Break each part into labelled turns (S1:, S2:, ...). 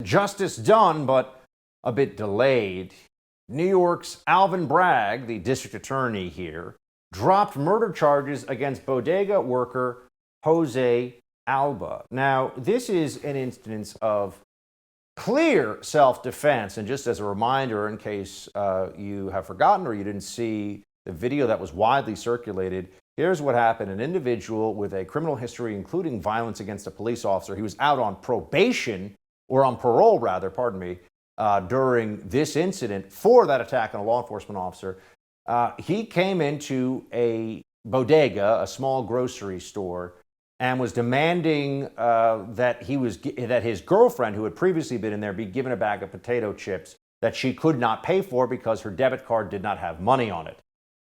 S1: justice done, but a bit delayed. New York's Alvin Bragg, the district attorney here, dropped murder charges against bodega worker Jose Alba. Now, this is an instance of clear self-defense. And just as a reminder, in case you have forgotten or you didn't see the video that was widely circulated, here's what happened. An individual with a criminal history, including violence against a police officer, he was out on probation, or on parole rather, pardon me, during this incident for that attack on a law enforcement officer. He came into a bodega, a small grocery store, and was demanding that his girlfriend, who had previously been in there, be given a bag of potato chips that she could not pay for because her debit card did not have money on it.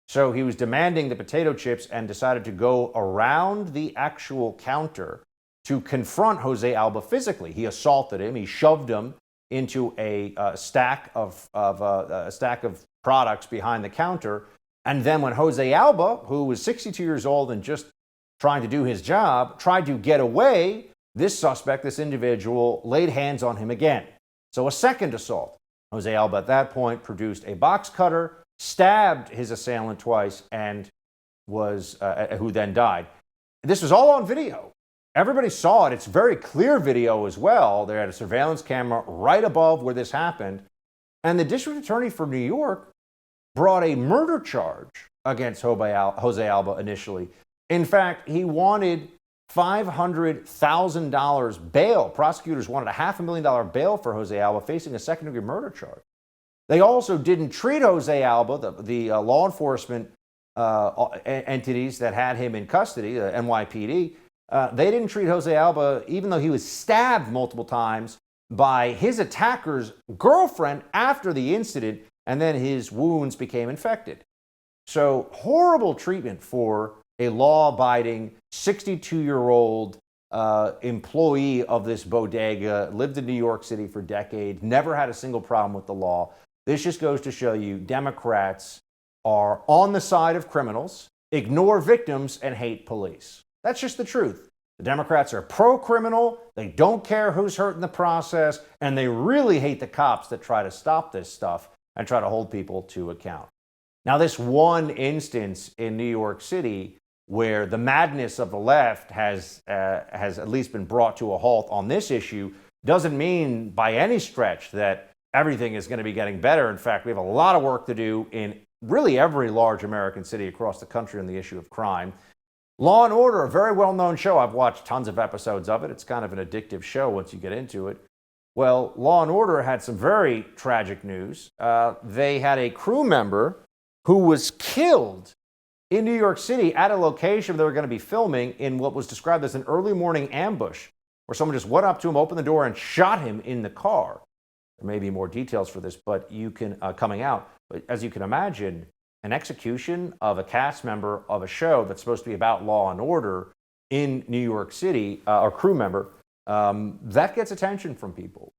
S1: So he was demanding the potato chips and decided to go around the actual counter to confront Jose Alba physically. He assaulted him. He shoved him into a stack of products behind the counter. And then when Jose Alba, who was 62 years old and just trying to do his job, tried to get away, this suspect, this individual, laid hands on him again. So a second assault. Jose Alba at that point produced a box cutter, stabbed his assailant twice, and who then died. This was all on video. Everybody saw it. It's very clear video as well. They had a surveillance camera right above where this happened. And the district attorney for New York brought a murder charge against Jose Alba initially. In fact, he wanted $500,000 bail. Prosecutors wanted a $500,000 bail for Jose Alba, facing a second-degree murder charge. They also didn't treat Jose Alba, the law enforcement entities that had him in custody, the NYPD, they didn't treat Jose Alba, even though he was stabbed multiple times by his attacker's girlfriend after the incident, and then his wounds became infected. So horrible treatment for a law-abiding 62-year-old employee of this bodega, lived in New York City for decades, never had a single problem with the law. This just goes to show you Democrats are on the side of criminals, ignore victims, and hate police. That's just the truth. The Democrats are pro-criminal, they don't care who's hurt in the process, and they really hate the cops that try to stop this stuff and try to hold people to account. Now, this one instance in New York City where the madness of the left has at least been brought to a halt on this issue doesn't mean by any stretch that everything is going to be getting better. In fact, we have a lot of work to do in really every large American city across the country on the issue of crime. Law and Order, a very well-known show. I've watched tons of episodes of it. It's kind of an addictive show once you get into it. Well, Law and Order had some very tragic news. They had a crew member who was killed in New York City at a location they were going to be filming in what was described as an early morning ambush, where someone just went up to him, opened the door, and shot him in the car. There may be more details for this, but you can coming out. But as you can imagine, an execution of a cast member of a show that's supposed to be about law and order in New York City, or crew member, that gets attention from people.